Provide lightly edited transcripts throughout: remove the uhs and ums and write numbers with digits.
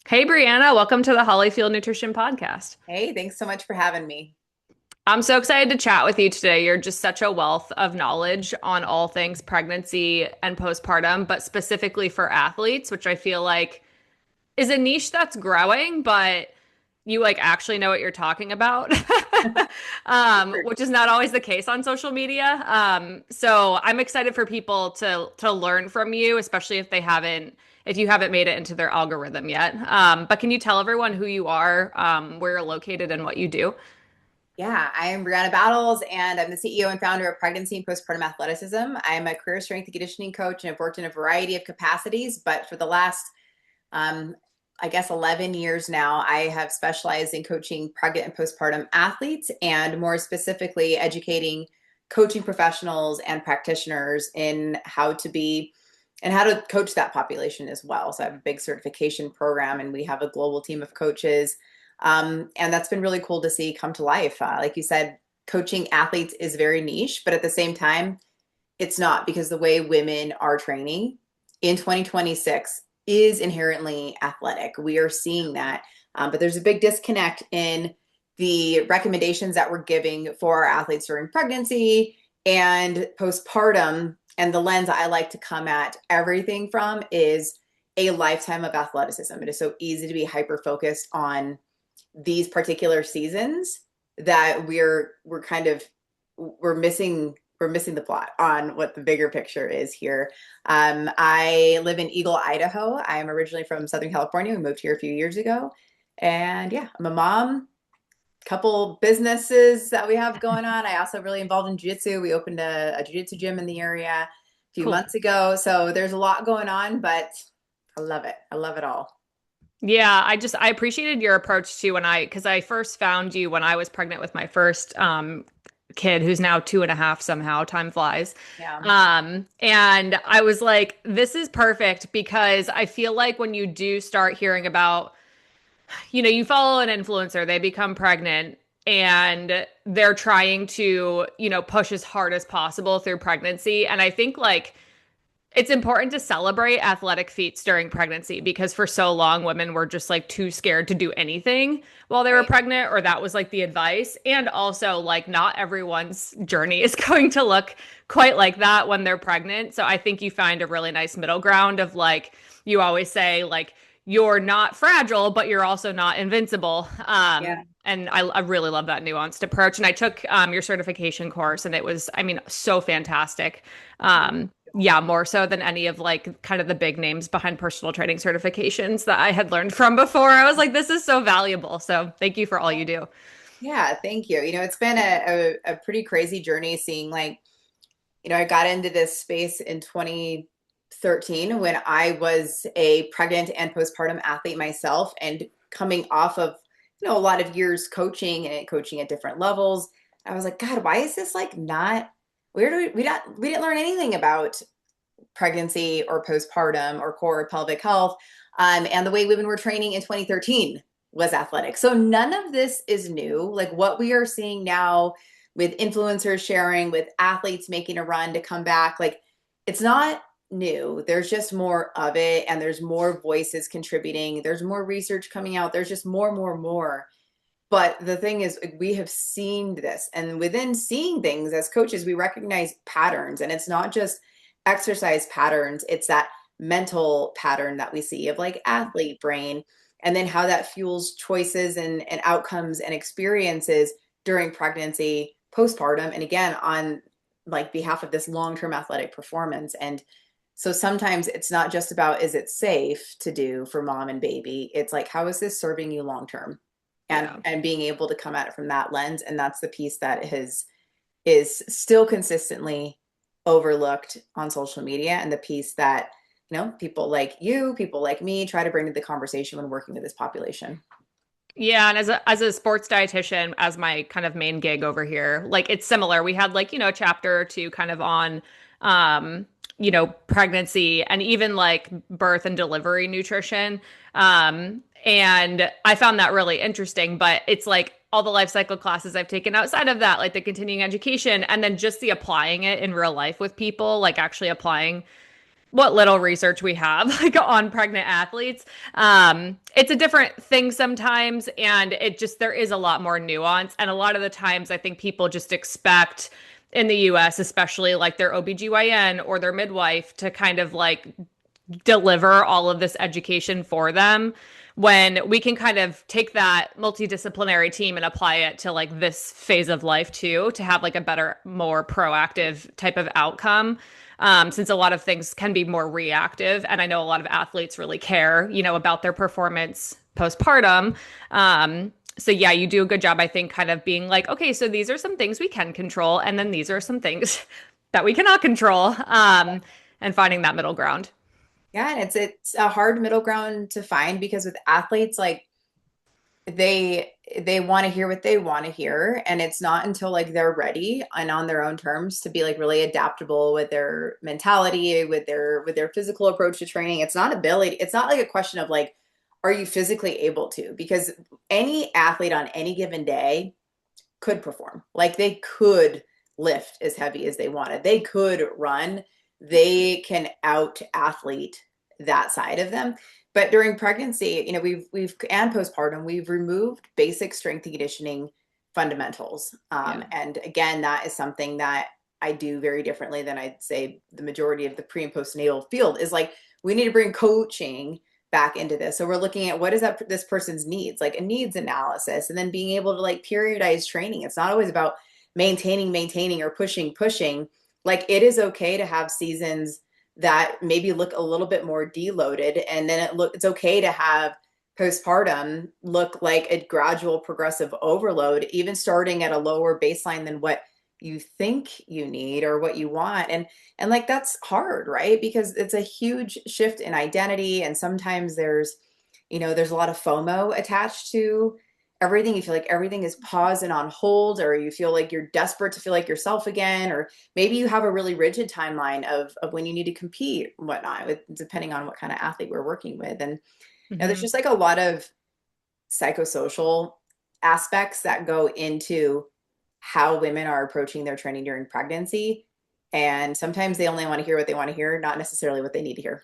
Hey, Brianna, welcome to the Hollyfield Nutrition Podcast. Hey, thanks so much for having me. I'm so excited to chat with you today. You're just such a wealth of knowledge on all things pregnancy and postpartum, but specifically for athletes, which I feel like is a niche that's growing, but you like actually know what you're talking about, which is not always the case on social media. So I'm excited for people to learn from you, especially if you haven't made it into their algorithm yet. But can you tell everyone who you are, where you're located, and what you do? Yeah, I am Brianna Battles, and I'm the CEO and founder of Pregnancy and Postpartum Athleticism. I am a career strength and conditioning coach and have worked in a variety of capacities. But for the last, um, I guess, 11 years now, I have specialized in coaching pregnant and postpartum athletes, and more specifically, educating coaching professionals and practitioners in how to be and how to coach that population as well. So I have a big certification program, and we have a global team of coaches, and that's been really cool to see come to life. Like you said, coaching athletes is very niche, but at the same time, it's not, because the way women are training in 2026 is inherently athletic. We are seeing that. But there's a big disconnect in the recommendations that we're giving for our athletes during pregnancy and postpartum. And the lens I like to come at everything from is a lifetime of athleticism. It is so easy to be hyper focused on these particular seasons that we're kind of we're missing the plot on what the bigger picture is here. I live in Eagle, Idaho. I am originally from Southern California. We moved here a few years ago, and yeah, I'm a mom. Couple businesses that we have going on. I also really involved in jiu-jitsu. We opened a jiu-jitsu gym in the area a few Cool. months ago. So there's a lot going on, but I love it. I love it all. Yeah, I appreciated your approach too because I first found you when I was pregnant with my first kid who's now 2.5 somehow, time flies. Yeah. And I was like, this is perfect because I feel like when you do start hearing about, you follow an influencer, they become pregnant and they're trying to, push as hard as possible through pregnancy. And I think like it's important to celebrate athletic feats during pregnancy because for so long women were just like too scared to do anything while they were Right. pregnant, or that was like the advice. And also, like, not everyone's journey is going to look quite like that when they're pregnant. So I think you find a really nice middle ground of like, you always say, like, you're not fragile, but you're also not invincible. Yeah. And I really love that nuanced approach. And I took your certification course, and it was, I mean, so fantastic. Yeah, more so than any of like kind of the big names behind personal training certifications that I had learned from before. I was like, this is so valuable. So thank you for all you do. Yeah, thank you. It's been a pretty crazy journey seeing, like, I got into this space in 2013 when I was a pregnant and postpartum athlete myself, and coming off of, a lot of years coaching and coaching at different levels. I was like, God, why is this like not, where do we didn't learn anything about pregnancy or postpartum or core or pelvic health. And the way women were training in 2013 was athletic. So none of this is new. Like what we are seeing now with influencers sharing, with athletes making a run to come back, like it's not new. There's just more of it, and there's more voices contributing. There's more research coming out. There's just more. But the thing is, we have seen this, and within seeing things as coaches, we recognize patterns, and it's not just exercise patterns, it's that mental pattern that we see of like athlete brain, and then how that fuels choices and outcomes and experiences during pregnancy, postpartum, and again on like behalf of this long-term athletic performance. And so sometimes it's not just about, is it safe to do for mom and baby? It's like, how is this serving you long term? Yeah. And being able to come at it from that lens. And that's the piece that is still consistently overlooked on social media, and the piece that, people like you, people like me, try to bring to the conversation when working with this population. Yeah, and as a sports dietitian, as my kind of main gig over here, like it's similar. We had like, a chapter or two kind of on pregnancy and even like birth and delivery nutrition. And I found that really interesting, but it's like all the life cycle classes I've taken outside of that, like the continuing education, and then just the applying it in real life with people, like actually applying what little research we have like on pregnant athletes. It's a different thing sometimes, and it just there is a lot more nuance. And a lot of the times I think people just expect in the US, especially like their OBGYN or their midwife to kind of like deliver all of this education for them when we can kind of take that multidisciplinary team and apply it to like this phase of life too, to have like a better, more proactive type of outcome. Since a lot of things can be more reactive. And I know a lot of athletes really care, about their performance postpartum. So yeah, you do a good job, I think, kind of being like, okay, so these are some things we can control, and then these are some things that we cannot control, and finding that middle ground. Yeah, and it's a hard middle ground to find because with athletes, like they want to hear what they want to hear, and it's not until like they're ready and on their own terms to be like really adaptable with their mentality, with their physical approach to training. It's not ability, it's not like a question of like, are you physically able to? Because any athlete on any given day could perform. Like they could lift as heavy as they wanted. They could run. They can out athlete that side of them. But during pregnancy, we've and postpartum, we've removed basic strength and conditioning fundamentals. Yeah. And again, that is something that I do very differently than I'd say the majority of the pre and postnatal field is like, we need to bring coaching back into this. So we're looking at what is that this person's needs, like a needs analysis, and then being able to like periodize training. It's not always about maintaining, or pushing. Like it is okay to have seasons that maybe look a little bit more deloaded, and then it's okay to have postpartum look like a gradual progressive overload, even starting at a lower baseline than what you think you need or what you want. And like that's hard, right? Because it's a huge shift in identity, and sometimes there's a lot of FOMO attached to everything. You feel like everything is paused and on hold, or you feel like you're desperate to feel like yourself again, or maybe you have a really rigid timeline of when you need to compete and whatnot, depending on what kind of athlete we're working with. And there's Hmm. just like a lot of psychosocial aspects that go into how women are approaching their training during pregnancy. And sometimes they only want to hear what they want to hear, not necessarily what they need to hear.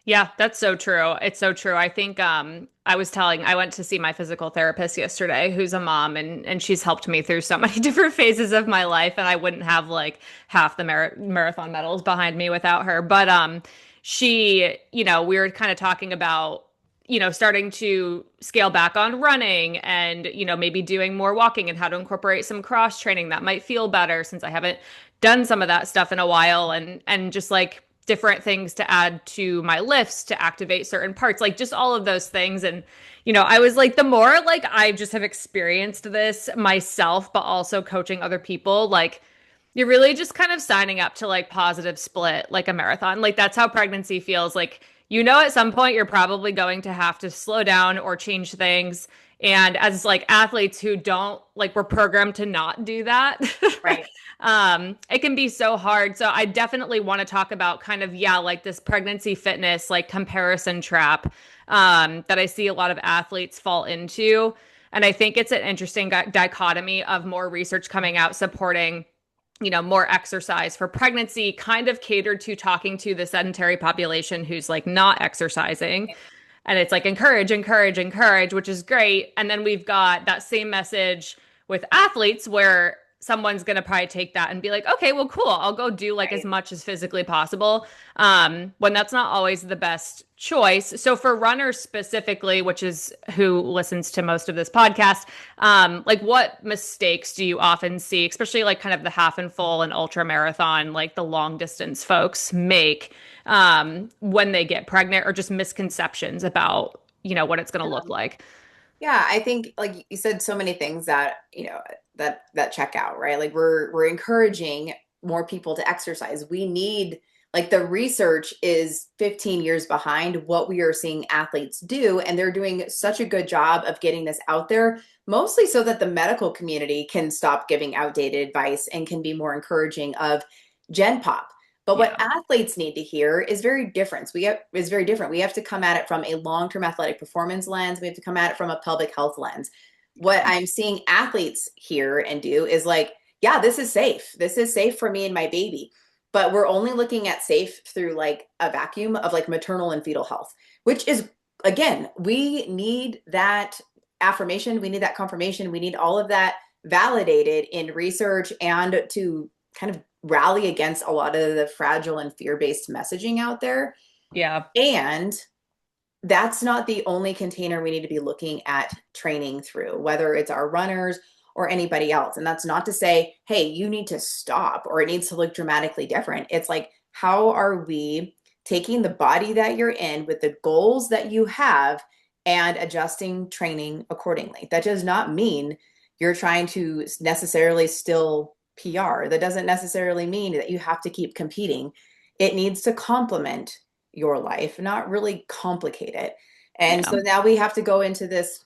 Yeah, that's so true. It's so true. I think I went to see my physical therapist yesterday, who's a mom, and she's helped me through so many different phases of my life, and I wouldn't have like half the marathon medals behind me without her. But she, we were kind of talking about starting to scale back on running and, maybe doing more walking and how to incorporate some cross training that might feel better since I haven't done some of that stuff in a while, and just like different things to add to my lifts to activate certain parts, like just all of those things. And, I was like, the more like I just have experienced this myself, but also coaching other people, like you're really just kind of signing up to like positive split, like a marathon. Like that's how pregnancy feels. Like, at some point you're probably going to have to slow down or change things. And as like athletes who don't like, we're programmed to not do that. Right. It can be so hard. So I definitely want to talk about kind of, yeah, like this pregnancy fitness, like comparison trap, that I see a lot of athletes fall into. And I think it's an interesting dichotomy of more research coming out supporting more exercise for pregnancy, kind of catered to talking to the sedentary population who's like not exercising. And it's like encourage, which is great. And then we've got that same message with athletes where someone's going to probably take that and be like, okay, well, cool. I'll go do like as Right. much as physically possible. When that's not always the best choice. So for runners specifically, which is who listens to most of this podcast, like what mistakes do you often see, especially like kind of the half and full and ultra marathon, like the long distance folks make, when they get pregnant, or just misconceptions about, what it's going to look like? Yeah, I think like you said so many things that, that check out, right? Like we're encouraging more people to exercise. We need like the research is 15 years behind what we are seeing athletes do, and they're doing such a good job of getting this out there, mostly so that the medical community can stop giving outdated advice and can be more encouraging of Gen Pop. But what Yeah. athletes need to hear is very different. Is very different. We have to come at it from a long-term athletic performance lens. We have to come at it from a public health lens. What I'm seeing athletes hear and do is like, yeah, this is safe. This is safe for me and my baby. but we're only looking at safe through like a vacuum of like maternal and fetal health, which is, again, we need that affirmation, we need that confirmation, we need all of that validated in research and to kind of rally against a lot of the fragile and fear-based messaging out there. Yeah. And that's not the only container we need to be looking at training through, whether it's our runners or anybody else. And that's not to say, hey, you need to stop or it needs to look dramatically different. It's like, how are we taking the body that you're in with the goals that you have and adjusting training accordingly? That does not mean you're trying to necessarily still PR. That doesn't necessarily mean that you have to keep competing. It needs to complement your life, not really complicate it. And Yeah. so now we have to go into this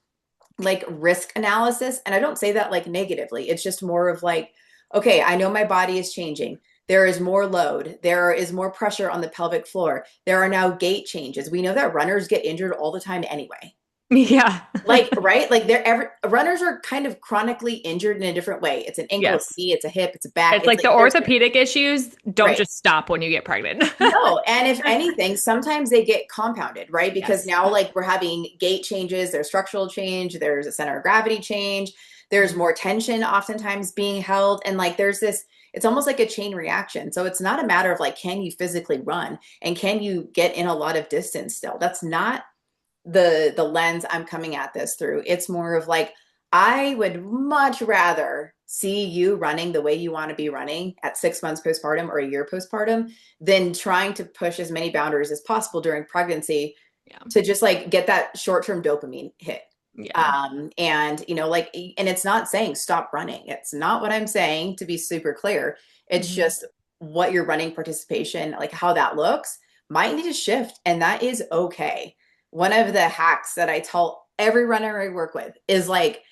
like risk analysis. And I don't say that like negatively. It's just more of like, okay, I know my body is changing. There is more load. There is more pressure on the pelvic floor. There are now gait changes. We know that runners get injured all the time anyway. Yeah. Like, right? Like runners are kind of chronically injured in a different way. It's an ankle, it's a Yes. knee, it's a hip, it's a back. It's It's like like the there's orthopedic issues don't right. just stop when you get pregnant. No, and if anything, sometimes they get compounded, right? Because Yes. now, like, we're having gait changes, there's structural change, there's a center of gravity change, there's more tension oftentimes being held, and like, there's this. It's almost like a chain reaction. So it's not a matter of like, can you physically run and can you get in a lot of distance still? That's not the lens I'm coming at this through. It's more of like, I would much rather see you running the way you want to be running at 6 months postpartum or a year postpartum than trying to push as many boundaries as possible during pregnancy Yeah. to just like get that short-term dopamine hit. Yeah. And you know, like, and it's not saying stop running. It's not what I'm saying, to be super clear. It's Mhm. just what your running participation, like how that looks, might need to shift, and that is okay. One of the hacks that I tell every runner I work with is like,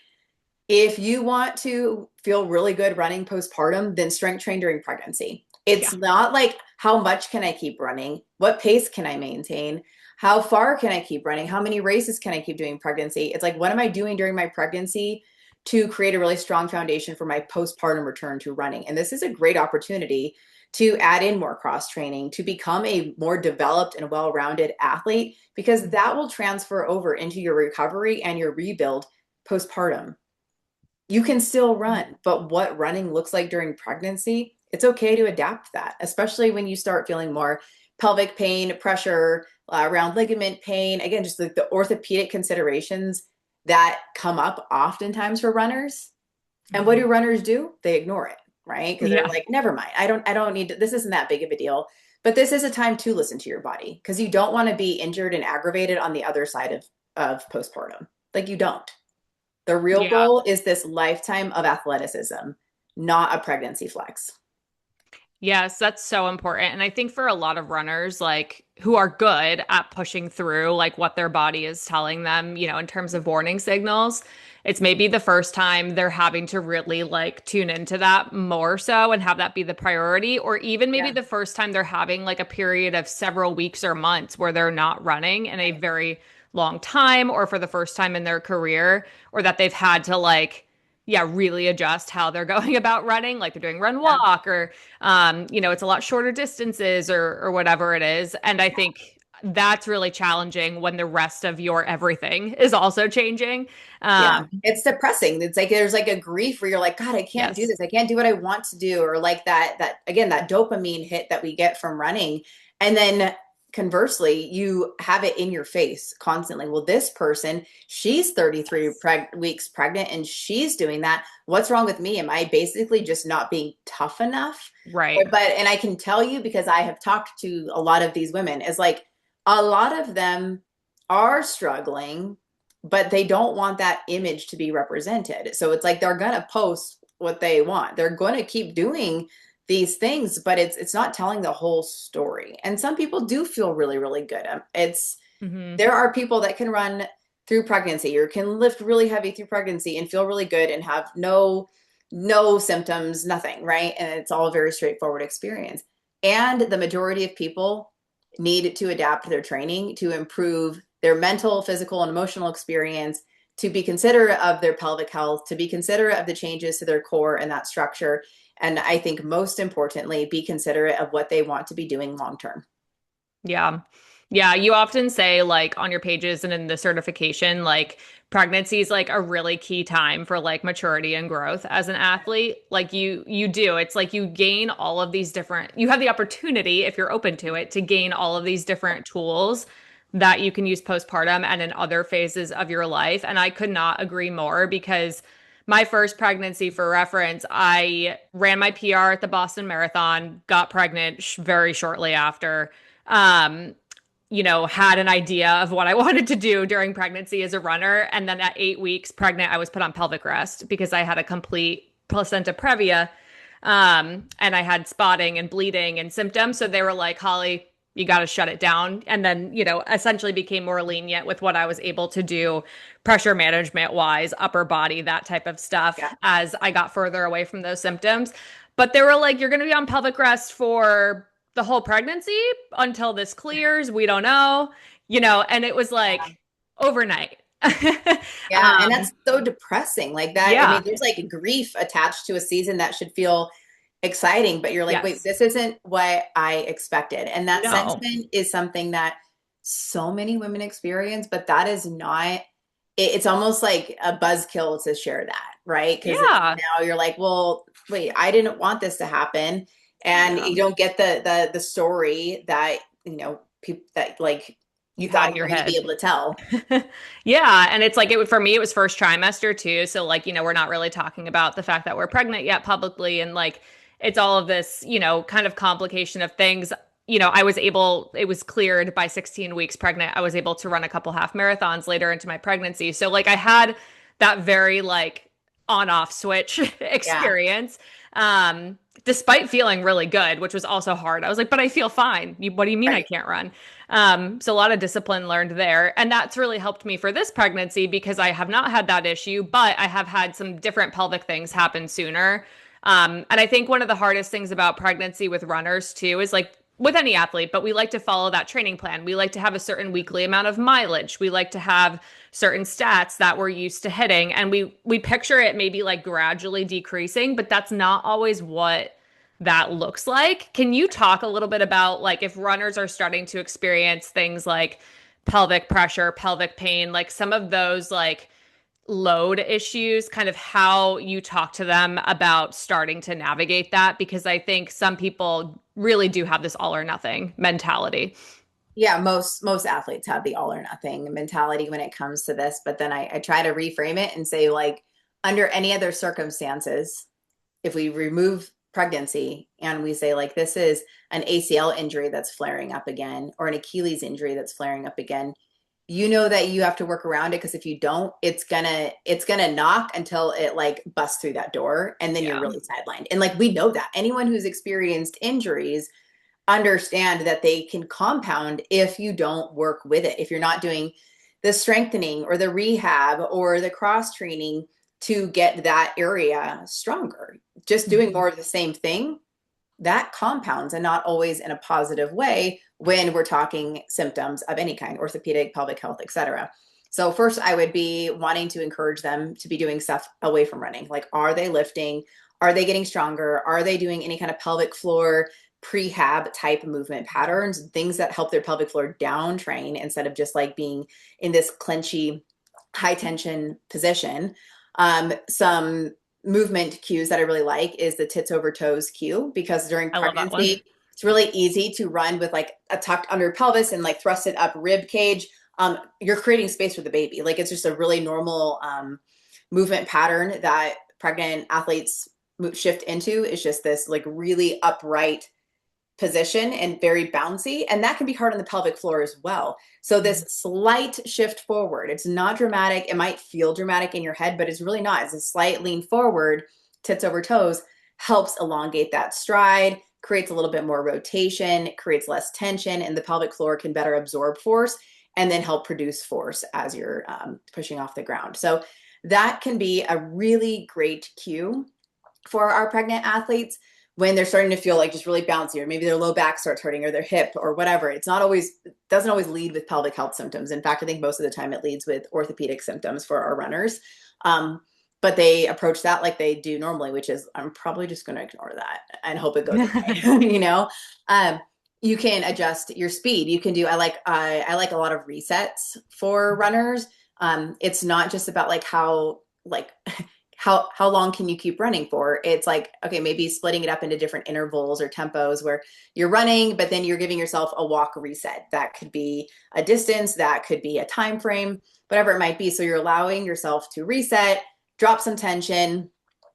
if you want to feel really good running postpartum, then strength train during pregnancy. It's Yeah. not like, how much can I keep running? What pace can I maintain? How far can I keep running? How many races can I keep doing pregnancy? It's like, what am I doing during my pregnancy to create a really strong foundation for my postpartum return to running? And this is a great opportunity to add in more cross training, to become a more developed and well rounded athlete, because that will transfer over into your recovery and your rebuild postpartum. You can still run, but what running looks like during pregnancy, it's okay to adapt that, especially when you start feeling more pelvic pain, pressure around ligament pain. Again, just like the orthopedic considerations that come up oftentimes for runners. And what do Mhm. runners do? They ignore it, right? Because they're Yeah. like, never mind. I don't need to, this isn't that big of a deal. But this is a time to listen to your body, because you don't want to be injured and aggravated on the other side of postpartum. Like, you don't. The real Yeah. goal is this lifetime of athleticism, not a pregnancy flex. Yes, that's so important. And I think for a lot of runners, like who are good at pushing through like what their body is telling them, in terms of warning signals, it's maybe the first time they're having to really like tune into that more so and have that be the priority. Or even maybe Yeah. the first time they're having like a period of several weeks or months where they're not running in a Right. very long time, or for the first time in their career, or that they've had to like, yeah, really adjust how they're going about running, like they're doing run Yeah. walk, or it's a lot shorter distances, or whatever it is. And I think that's really challenging when the rest of your everything is also changing. Yeah. Um, It's depressing. It's like there's like a grief where you're like, God, I can't do yes. this. I can't do what I want to do. Or like that again, that dopamine hit that we get from running. And then conversely, you have it in your face constantly. Well, this person, she's 33 weeks pregnant and she's doing that. What's wrong with me? Am I basically just not being tough enough? Right. But, and I can tell you, because I have talked to a lot of these women, is like, a lot of them are struggling, but they don't want that image to be represented. So it's like, they're going to post what they want. They're going to keep doing these things, but it's not telling the whole story. And some people do feel really, really good. It's Hmm. There are people that can run through pregnancy or can lift really heavy through pregnancy and feel really good and have no symptoms, nothing, right? And it's all a very straightforward experience. And the majority of people need to adapt their training to improve their mental, physical, and emotional experience, to be considerate of their pelvic health, to be considerate of the changes to their core and that structure. And I think most importantly, be considerate of what they want to be doing long term. Yeah. Yeah, you often say like on your pages and in the certification, like pregnancy is like a really key time for like maturity and growth as an athlete. Like you do. It's like you gain all of these different, you have the opportunity, if you're open to it, to gain all of these different tools that you can use postpartum and in other phases of your life. And I could not agree more because my first pregnancy, for reference, I ran my PR at the Boston Marathon, got pregnant very shortly after. Um, had an idea of what I wanted to do during pregnancy as a runner. And then at 8 weeks pregnant, I was put on pelvic rest because I had a complete placenta previa. And I had spotting and bleeding and symptoms. So they were like, Holly, you got to shut it down. And then, essentially became more lenient with what I was able to do, pressure management wise, upper body, that type of stuff Yeah. as I got further away from those symptoms. But they were like, you're going to be on pelvic rest for the whole pregnancy until this clears. We don't know, and it was like overnight. Yeah, and that's so depressing. Like that, I mean, Yeah. there's like grief attached to a season that should feel exciting, but you're like, wait, Yes. this isn't what I expected. And that No. sentiment is something that so many women experience, but that is not, it's almost like a buzzkill to share that, right? Because Yeah. now you're like, well, wait, I didn't want this to happen. And Yeah. you don't get the story that, people that like you You had thought in you were your going to be head. able to tell. Yeah, and it's like for me it was first trimester too, so like we're not really talking about the fact that we're pregnant yet publicly, and like it's all of this, kind of complication of things. It was cleared by 16 weeks pregnant. I was able to run a couple half marathons later into my pregnancy. So like I had that very like on off switch Yeah, experience. Despite feeling really good, which was also hard. I was like, but I feel fine. What do you mean I right. can't run? So a lot of discipline learned there. And that's really helped me for this pregnancy because I have not had that issue, but I have had some different pelvic things happen sooner. And I think one of the hardest things about pregnancy with runners too is like with any athlete, but we like to follow that training plan. We like to have a certain weekly amount of mileage. We like to have certain stats that we're used to hitting. And we picture it maybe like gradually decreasing, but that's not always what that looks like. Can you talk a little bit about like if runners are starting to experience things like pelvic pressure, pelvic pain, like some of those like load issues, kind of how you talk to them about starting to navigate that? Because I think some people really do have this all or nothing mentality. Yeah, most athletes have the all or nothing mentality when it comes to this, but then I try to reframe it and say, like, under any other circumstances, if we remove pregnancy and we say, like, this is an ACL injury that's flaring up again, or an Achilles injury that's flaring up again, you know that you have to work around it, because if you don't, it's gonna knock until it like busts through that door, and then you're Yeah. really sidelined. And like, we know that anyone who's experienced injuries understand that they can compound if you don't work with it. If you're not doing the strengthening or the rehab or the cross training to get that area stronger, just doing Mhm. more of the same thing, that compounds, and not always in a positive way when we're talking symptoms of any kind, orthopedic, pelvic health, etc. So first I would be wanting to encourage them to be doing stuff away from running. Like, are they lifting? Are they getting stronger? Are they doing any kind of pelvic floor prehab type movement patterns, things that help their pelvic floor down train instead of just like being in this clenchy high tension position? Some movement cues that I really like is the tits over toes cue, because during I love that one. pregnancy, it's really easy to run with like a tucked under pelvis and like thrusted up rib cage. You're creating space for the baby. Like, it's just a really normal movement pattern that pregnant athletes shift into. Is just this like really upright position and very bouncy. And that can be hard on the pelvic floor as well. So this slight shift forward, it's not dramatic. It might feel dramatic in your head, but it's really not. It's a slight lean forward, tits over toes, helps elongate that stride, creates a little bit more rotation, creates less tension, and the pelvic floor can better absorb force and then help produce force as you're pushing off the ground. So that can be a really great cue for our pregnant athletes when they're starting to feel like just really bouncy, or maybe their low back starts hurting, or their hip, or whatever. It's not always, doesn't always lead with pelvic health symptoms. In fact, I think most of the time it leads with orthopedic symptoms for our runners. Um, but they approach that like they do normally, which is I'm probably just going to ignore that and hope it goes away. You know, um, you can adjust your speed. You can do. I like a lot of resets for runners. It's not just about like how long can you keep running for. It's like, okay, maybe splitting it up into different intervals or tempos where you're running, but then you're giving yourself a walk reset. That could be a distance, that could be a time frame, whatever it might be. So you're allowing yourself to reset, drop some tension,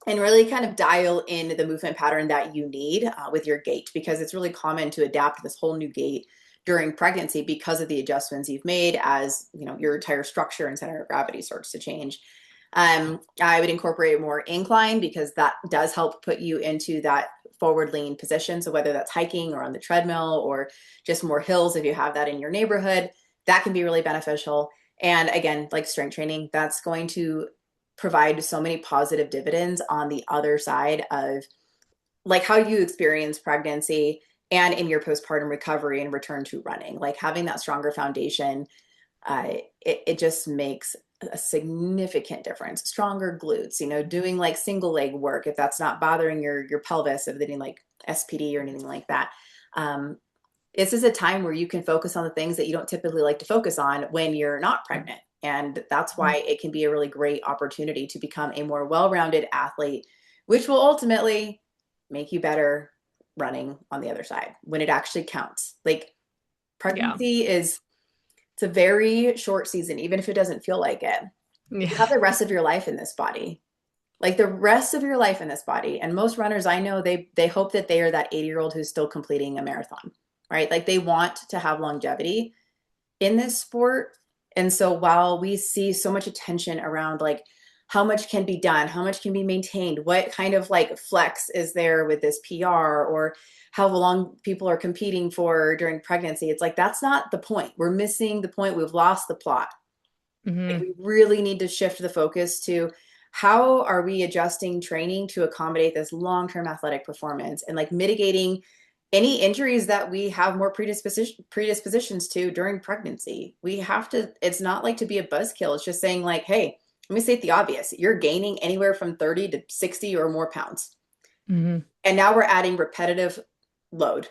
and really kind of dial in the movement pattern that you need with your gait, because it's really common to adapt this whole new gait during pregnancy because of the adjustments you've made as you know your entire structure and center of gravity starts to change. I would incorporate more incline because that does help put you into that forward lean position. So whether that's hiking or on the treadmill or just more hills, if you have that in your neighborhood, that can be really beneficial. And again, like strength training, that's going to provide so many positive dividends on the other side of like how you experience pregnancy and in your postpartum recovery and return to running. Like having that stronger foundation, it just makes a significant difference. Stronger glutes, you know, doing like single leg work if that's not bothering your pelvis, if they need like SPD or anything like that. This is a time where you can focus on the things that you don't typically like to focus on when you're not pregnant. And that's why it can be a really great opportunity to become a more well-rounded athlete, which will ultimately make you better running on the other side when it actually counts. Like Yeah. pregnancy is it's a very short season, even if it doesn't feel like it. You Yeah. have the rest of your life in this body, like the rest of your life in this body. And most runners I know, they hope that they are that 80-year-old who's still completing a marathon, right? Like they want to have longevity in this sport. And so while we see so much attention around like how much can be done, how much can be maintained, what kind of like flex is there with this PR, or how long people are competing for during pregnancy, it's like that's not the point. We're missing the point. We've lost the plot. Like Hmm. we really need to shift the focus to how are we adjusting training to accommodate this long-term athletic performance and like mitigating any injuries that we have more predispositions to during pregnancy. We have to, it's not like to be a buzzkill. It's just saying like, hey, let me state the obvious. You're gaining anywhere from 30 to 60 or more pounds. Hmm. And now we're adding repetitive load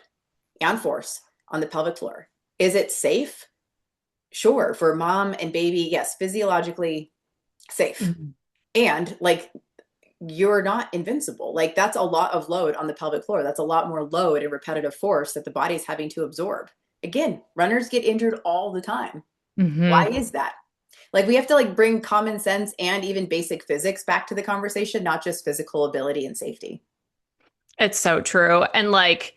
and force on the pelvic floor. Is it safe? Sure. For mom and baby, yes, physiologically safe. Hmm. And like you're not invincible. Like that's a lot of load on the pelvic floor. That's a lot more load and repetitive force that the body's having to absorb. Again, runners get injured all the time. Why Hmm. is that? Like we have to like bring common sense and even basic physics back to the conversation, not just physical ability and safety. It's so true. And like,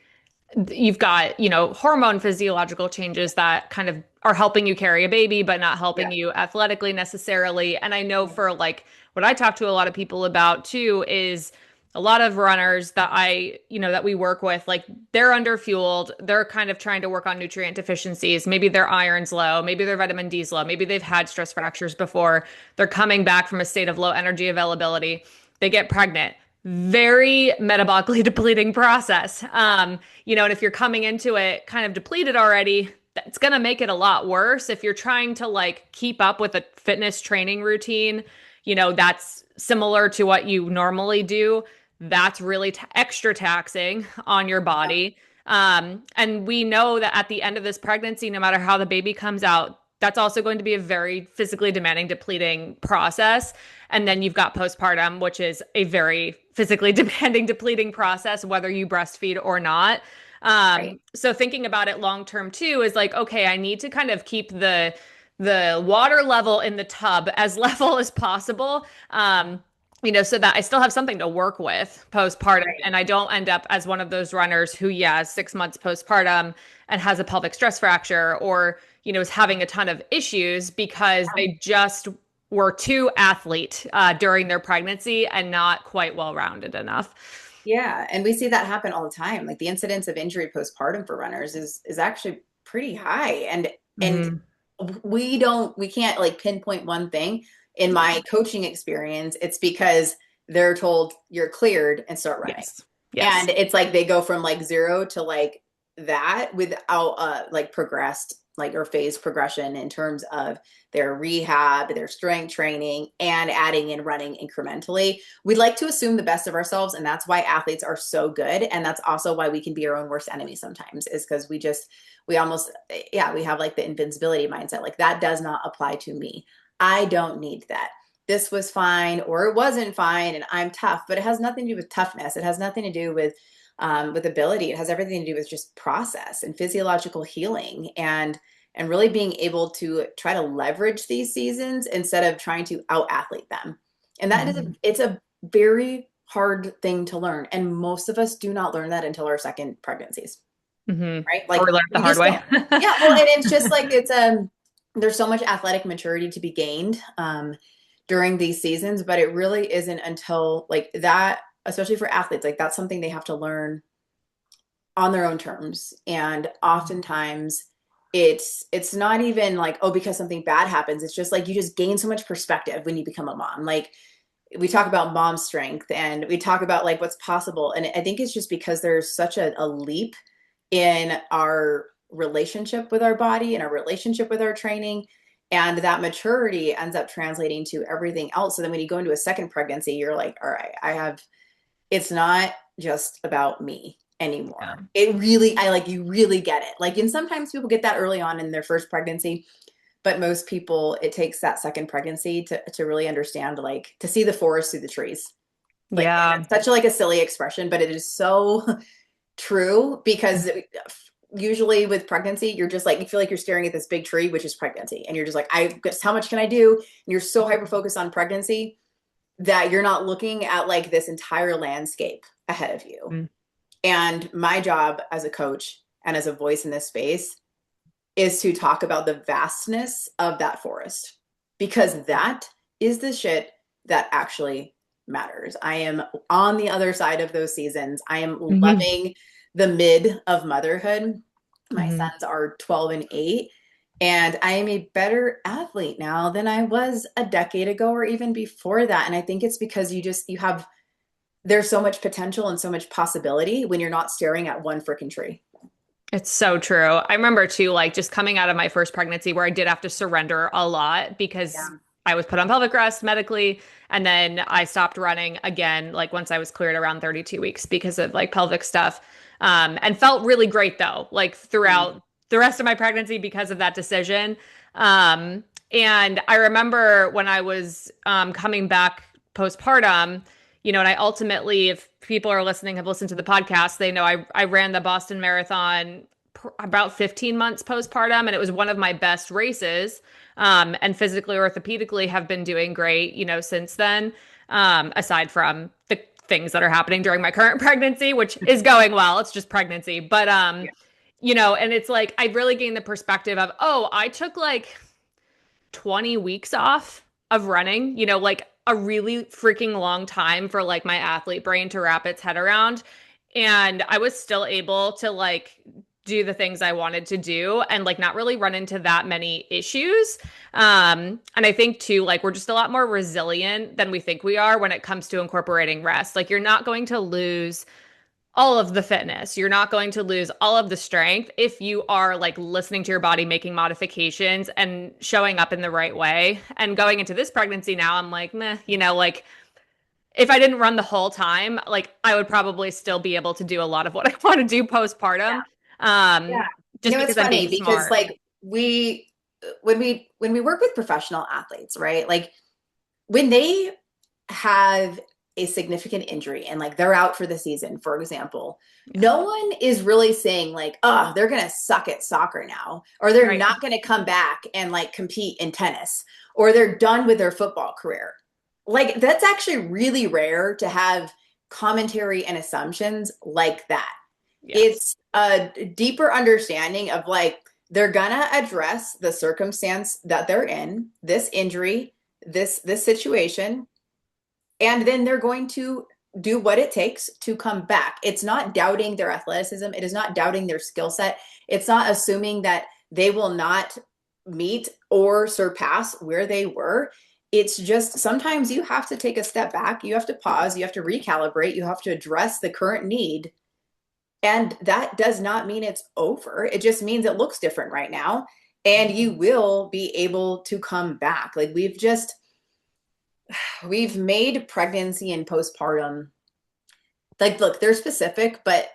you've got, hormone physiological changes that kind of are helping you carry a baby, but not helping Yeah. you athletically necessarily. And I know for like what I talk to a lot of people about too is a lot of runners that that we work with, like they're underfueled. They're kind of trying to work on nutrient deficiencies. Maybe their iron's low. Maybe their vitamin D's low. Maybe they've had stress fractures before. They're coming back from a state of low energy availability. They get pregnant. Very metabolically depleting process. And if you're coming into it kind of depleted already, that's going to make it a lot worse. If you're trying to like keep up with a fitness training routine, that's similar to what you normally do. That's really extra taxing on your body. And we know that at the end of this pregnancy, no matter how the baby comes out, that's also going to be a very physically demanding, depleting process. And then you've got postpartum, which is a very physically demanding, depleting process, whether you breastfeed or not. Right. So thinking about it long term too is like, okay, I need to kind of keep the water level in the tub as level as possible. So that I still have something to work with postpartum Right. and I don't end up as one of those runners who, yeah, is 6 months postpartum and has a pelvic stress fracture or, is having a ton of issues because they just were too athlete during their pregnancy and not quite well rounded enough. Yeah, and we see that happen all the time. Like the incidence of injury postpartum for runners is actually pretty high. And Hmm. we can't like pinpoint one thing. In my coaching experience, it's because they're told you're cleared and start running. Yes. Yes. And it's like they go from like zero to like that without like progressed like or phase progression in terms of their rehab, their strength training, and adding in running incrementally. We'd like to assume the best of ourselves, and that's why athletes are so good. And that's also why we can be our own worst enemy sometimes, is because we almost, yeah, we have like the invincibility mindset. Like that does not apply to me. I don't need that. This was fine or it wasn't fine, and I'm tough, but it has nothing to do with toughness. It has nothing to do with ability. It has everything to do with just process and physiological healing and really being able to try to leverage these seasons instead of trying to out athlete them. And that is it's a very hard thing to learn. And most of us do not learn that until our second pregnancies. Right? Or Like learn the we hard just way. don't. Yeah, well, and it's just like there's so much athletic maturity to be gained during these seasons, but it really isn't until like that, especially for athletes, like that's something they have to learn on their own terms. And oftentimes it's not even like, oh, because something bad happens. It's just like you just gain so much perspective when you become a mom. Like we talk about mom strength and we talk about like what's possible. And I think it's just because there's such a leap in our relationship with our body and our relationship with our training. And that maturity ends up translating to everything else. So then when you go into a second pregnancy, you're like, all right, it's not just about me Yeah. anymore. It really, I like, you really get it. Like, and sometimes people get that early on in their first pregnancy, but most people, it takes that second pregnancy to really understand, like, to see the forest through the trees. Like, and Yeah. it's such a, like a silly expression, but it is so true because usually with pregnancy, you're just like, you feel like you're staring at this big tree, which is pregnancy. And you're just like, I guess how much can I do? And you're so hyper focused on pregnancy that you're not looking at like this entire landscape ahead of you. Mm-hmm. And my job as a coach and as a voice in this space is to talk about the vastness of that forest because that is the shit that actually matters. I am on the other side of those seasons. I am loving the mid of motherhood. My Mm-hmm. sons are 12 and 8. And I am a better athlete now than I was a decade ago or even before that. And I think it's because you have, there's so much potential and so much possibility when you're not staring at one freaking tree. It's so true. I remember too, like just coming out of my first pregnancy where I did have to surrender a lot because Yeah. I was put on pelvic rest medically. And then I stopped running again, like once I was cleared around 32 weeks because of like pelvic stuff. And felt really great though, like Mm. throughout the rest of my pregnancy because of that decision. And I remember when I was coming back postpartum, and I ultimately, if people are listening, have listened to the podcast, they know I ran the Boston Marathon about 15 months postpartum, and it was one of my best races. And physically, orthopedically, have been doing great, since then. Aside from the things that are happening during my current pregnancy, which is going well, it's just pregnancy. But Yeah. and it's like I really gained the perspective of, oh, I took like 20 weeks off of running, like a really freaking long time for like my athlete brain to wrap its head around. And I was still able to like do the things I wanted to do and like not really run into that many issues. And I think too, like we're just a lot more resilient than we think we are when it comes to incorporating rest. Like you're not going to lose all of the fitness. You're not going to lose all of the strength if you are like listening to your body, making modifications and showing up in the right way. And going into this pregnancy now, I'm like, meh, like if I didn't run the whole time, like I would probably still be able to do a lot of what I want to do postpartum. Yeah. Um, just It's because I'm funny being because smart. like when we work with professional athletes, right? Like when they have a significant injury and like they're out for the season, for example, Yeah. no one is really saying like, oh, they're going to suck at soccer now, or they're Right. not going to come back and like compete in tennis, or they're done with their football career. Like that's actually really rare to have commentary and assumptions like that. Yes. It's a deeper understanding of like they're gonna address the circumstance that they're in, this injury, this situation, and then they're going to do what it takes to come back. It's not doubting their athleticism, it is not doubting their skill set. It's not assuming that they will not meet or surpass where they were. It's just sometimes you have to take a step back, you have to pause, you have to recalibrate, you have to address the current need, and that does not mean it's over. It just means it looks different right now. and you will be able to come back. Like we've made pregnancy and postpartum, like, look, they're specific, but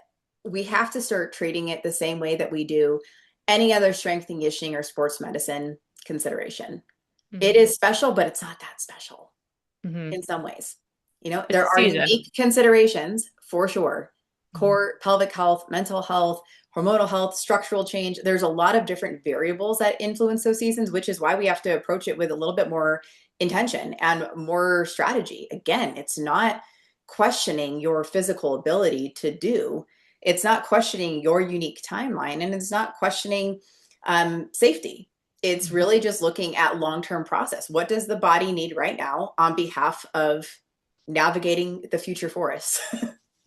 we have to start treating it the same way that we do any other strength and conditioning or sports medicine consideration. It Mm-hmm. is special, but it's not that special Mm-hmm. in some ways. You know, It's there a are season. unique considerations for sure. Mm-hmm. Core, pelvic health, mental health, hormonal health, structural change. There's a lot of different variables that influence those seasons, which is why we have to approach it with a little bit more intention and more strategy. Again, it's not questioning your physical ability to do, it's not questioning your unique timeline, and it's not questioning safety. It's Mm-hmm. really just looking at long-term process. What does the body need right now on behalf of navigating the future for us?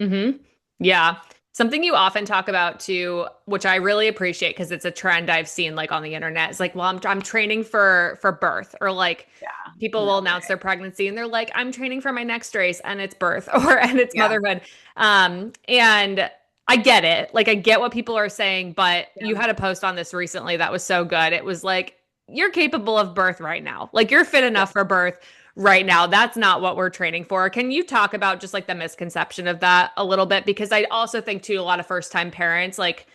Mm-hmm. Yeah. Something you often talk about too, which I really appreciate because it's a trend I've seen like on the internet. It's like, well, I'm training for birth, or like Yeah, people will no announce way. their pregnancy and they're like, I'm training for my next race and it's birth or and it's Yeah, motherhood. And I get it. Like I get what people are saying, but you yeah, had a post on this recently that was so good. It was like, you're capable of birth right now. Like you're fit yeah. enough for birth right now. That's not what we're training for. Can you talk about just like the misconception of that a little bit? Because I also think too, a lot of first time parents, like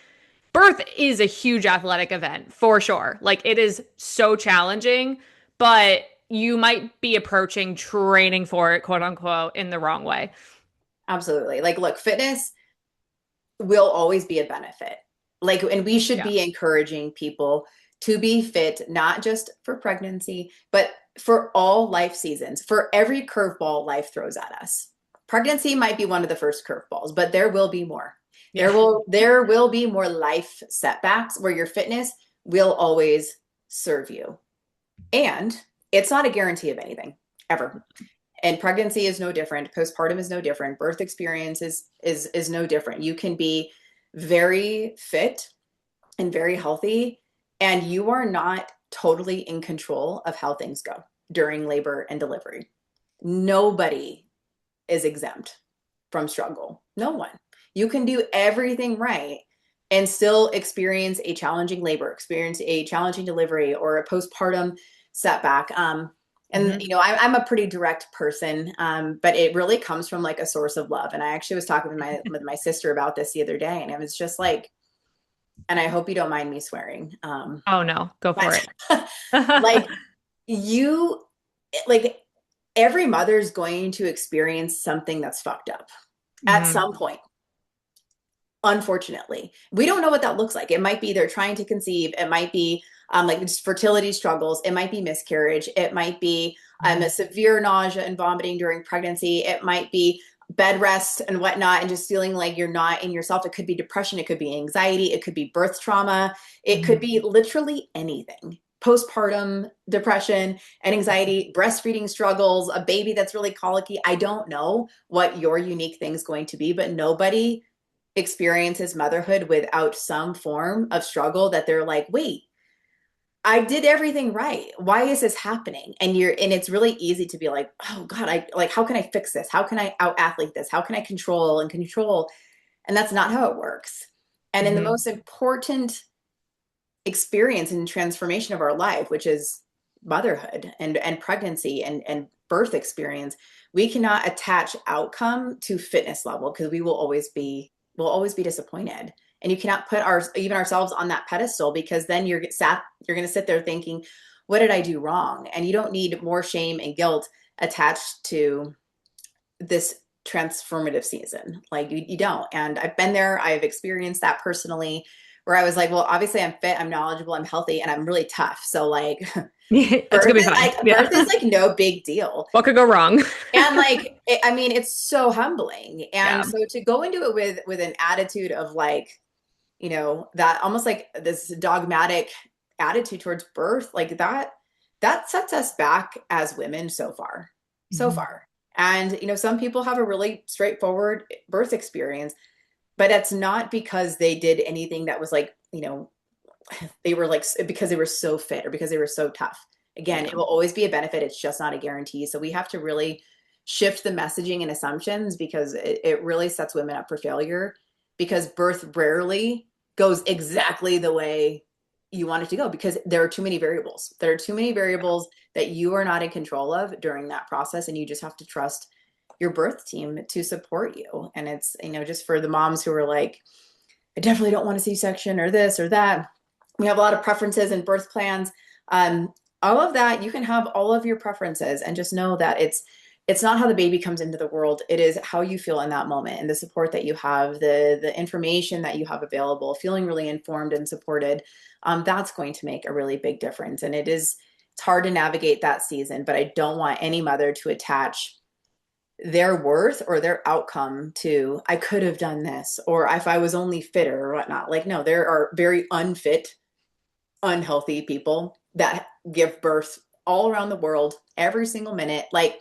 birth is a huge athletic event for sure. Like it is so challenging, but you might be approaching training for it, quote unquote, in the wrong way. Absolutely. Like, look, fitness will always be a benefit. Like, and we should Yeah. be encouraging people to be fit, not just for pregnancy, but for all life seasons, for every curveball life throws at us. Pregnancy might be one of the first curveballs, but there will be more. Yeah. There will be more life setbacks where your fitness will always serve you. And it's not a guarantee of anything ever. And pregnancy is no different, postpartum is no different, birth experience is no different. You can be very fit and very healthy, and you are not totally in control of how things go during labor and delivery. Nobody is exempt from struggle. No one. You can do everything right and still experience a challenging labor, experience a challenging delivery, or a postpartum setback. And Hmm. I'm a pretty direct person, but it really comes from like a source of love. And I actually was talking with my sister about this the other day, and it was just like, and I hope you don't mind me swearing, Oh no, go for but it. like you, like every mother's going to experience something that's fucked up at Hmm. some point. Unfortunately, we don't know what that looks like. It might be they're trying to conceive. It might be like just fertility struggles. It might be miscarriage. It might be a severe nausea and vomiting during pregnancy. It might be bed rest and whatnot, and just feeling like you're not in yourself. It could be depression. It could be anxiety. It could be birth trauma. It could Hmm. be literally anything. Postpartum depression and anxiety, breastfeeding struggles, a baby that's really colicky. I don't know what your unique thing is going to be, but nobody experiences motherhood without some form of struggle that they're like, wait, I did everything right. Why is this happening? And it's really easy to be like, oh God, I like, how can I fix this? How can I out athlete this? How can I control and control? And that's not how it works. And in the Hmm. most important experience and transformation of our life, which is motherhood and pregnancy and birth experience, we cannot attach outcome to fitness level because we'll always be disappointed. And you cannot put even ourselves on that pedestal, because then you're going to sit there thinking, what did I do wrong? And you don't need more shame and guilt attached to this transformative season. Like you don't. And I've been there. I've experienced that personally, where I was like, well, obviously I'm fit, I'm knowledgeable, I'm healthy, and I'm really tough. So like It's birth gonna be is fine. birth is Yeah. like no big deal. What could go wrong? And like I mean, it's so humbling. And Yeah. so to go into it with an attitude of like, that almost like this dogmatic attitude towards birth, like that sets us back as women so far. So Hmm. far. And some people have a really straightforward birth experience, but it's not because they did anything that was like, they were like, because they were so fit or because they were so tough. Again, Yeah. it will always be a benefit. It's just not a guarantee. So we have to really shift the messaging and assumptions, because it really sets women up for failure, because birth rarely goes exactly the way you want it to go, because there are too many variables. There are too many variables that you are not in control of during that process. And you just have to trust your birth team to support you. And it's, just for the moms who are like, I definitely don't want a C-section or this or that. We have a lot of preferences and birth plans. All of that, you can have all of your preferences, and just know that it's not how the baby comes into the world. It is how you feel in that moment, and the support that you have, the information that you have available, feeling really informed and supported. That's going to make a really big difference. And it's hard to navigate that season, but I don't want any mother to attach their worth or their outcome to, I could have done this, or if I was only fitter or whatnot. Like, no, there are very unfit, unhealthy people that give birth all around the world every single minute. Like,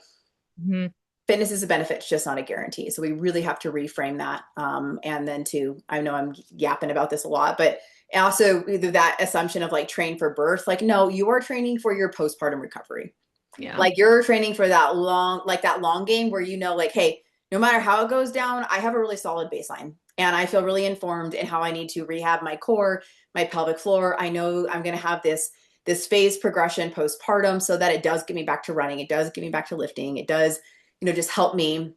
Mhm. fitness is a benefit, it's just not a guarantee. So we really have to reframe that. And then I know I'm yapping about this a lot, but also that assumption of like train for birth, like, no, you are training for your postpartum recovery. Yeah. Like, you're training for that long game where, like, hey, no matter how it goes down, I have a really solid baseline and I feel really informed in how I need to rehab my core, my pelvic floor. I know I'm going to have this phase progression postpartum, so that it does get me back to running. It does get me back to lifting. It does, just help me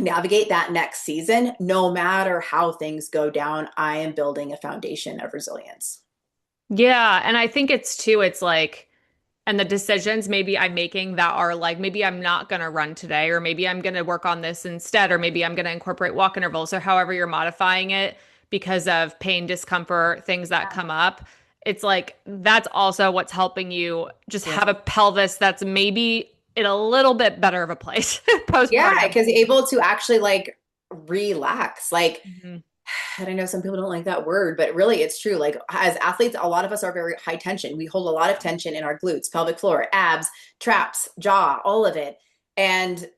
navigate that next season. No matter how things go down, I am building a foundation of resilience. Yeah. And I think it's like, and the decisions maybe I'm making that are like, maybe I'm not going to run today, or maybe I'm going to work on this instead, or maybe I'm going to incorporate walk intervals, or however you're modifying it because of pain, discomfort, things that come up. It's like, that's also what's helping you just Yeah. have a pelvis that's maybe in a little bit better of a place Yeah, postpartum. because able to actually like relax. Like, Mhm. and I know some people don't like that word, but really it's true. Like, as athletes, a lot of us are very high tension. We hold a lot of tension in our glutes, pelvic floor, abs, traps, jaw, all of it. And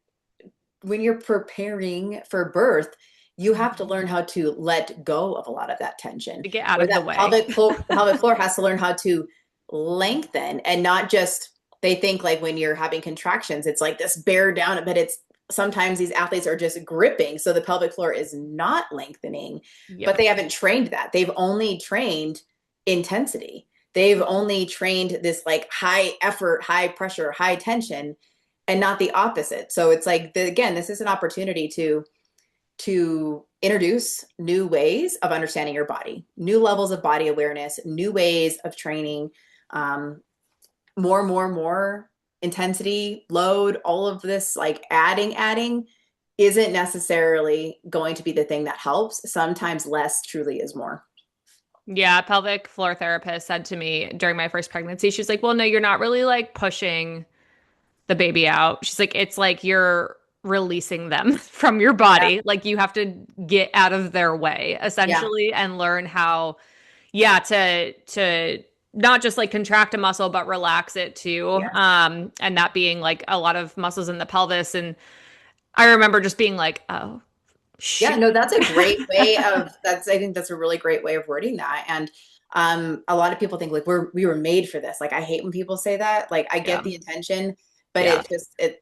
when you're preparing for birth, you have to Mhm. learn how to let go of a lot of that tension, To get out where of the that way. pelvic floor has to learn how to lengthen, and not just, they think like when you're having contractions, it's like this bear down, but it's sometimes these athletes are just gripping. So the pelvic floor is not lengthening, but Yep. they haven't trained that. They've only trained intensity. They've only trained this like high effort, high pressure, high tension, and not the opposite. So it's like, again, this is an opportunity to introduce new ways of understanding your body, new levels of body awareness, new ways of training, um, more intensity, load, all of this, like adding isn't necessarily going to be the thing that helps. Sometimes less truly is more. Yeah, pelvic floor therapist said to me during my first pregnancy, she's like, "Well, no, you're not really like pushing the baby out." She's like, "It's like you're releasing them from your Yeah. body. Like you have to get out of their way Yeah. essentially and learn how, yeah, to not just like contract a muscle but relax it too." Yeah. And that being like a lot of muscles in the pelvis. And I remember just being like, "Oh, Yeah, shoot." no, that's a great way of I think that's a really great way of wording that. And a lot of people think like we were made for this. Like, I hate when people say that. Like, I get Yeah. the intention, but Yeah.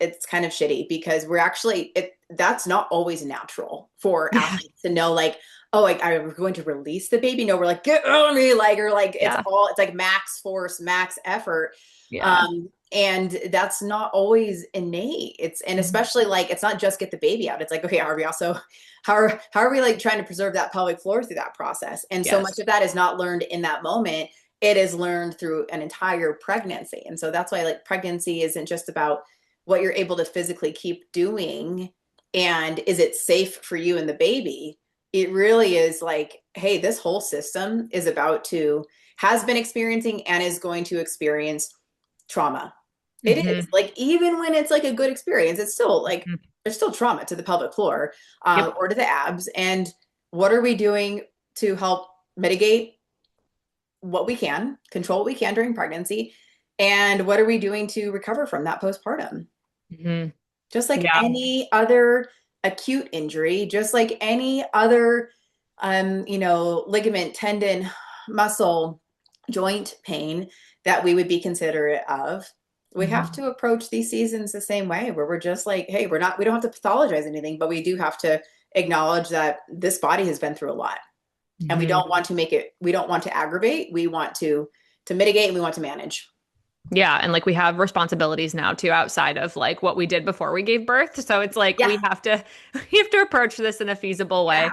it's kind of shitty, because we're actually that's not always natural for Yeah. athletes to know, like, oh, like, I'm going to release the baby. No, we're like, get on me, like, or like Yeah. it's like max force, max effort. Yeah. And that's not always innate. And Mhm. especially like, it's not just get the baby out. It's like, okay, are we also how are we like trying to preserve that pelvic floor through that process? And so much Yes. of that is not learned in that moment. It is learned through an entire pregnancy. And so that's why, like, pregnancy isn't just about what you're able to physically keep doing and is it safe for you and the baby. It really is like, hey, this whole system is about to has been experiencing and is going to experience trauma. It is Hmm. like, even when it's like a good experience, it's still like Hmm. there's still trauma to the pelvic floor, Yep. or to the abs. And what are we doing to help mitigate what we can, control what we can during pregnancy? And what are we doing to recover from that postpartum? Hmm. Just like Yeah. any other acute injury, just like any other, ligament, tendon, muscle, joint pain that we would be considerate of. We have Hmm. to approach these seasons the same way, where we're just like, hey, we don't have to pathologize anything, but we do have to acknowledge that this body has been through a lot, and Hmm. we don't want to aggravate. We want to to mitigate and we want to manage. Yeah, and like we have responsibilities now too outside of like what we did before we gave birth. So it's like Yeah. we have to we have to approach this in a feasible way. Yeah.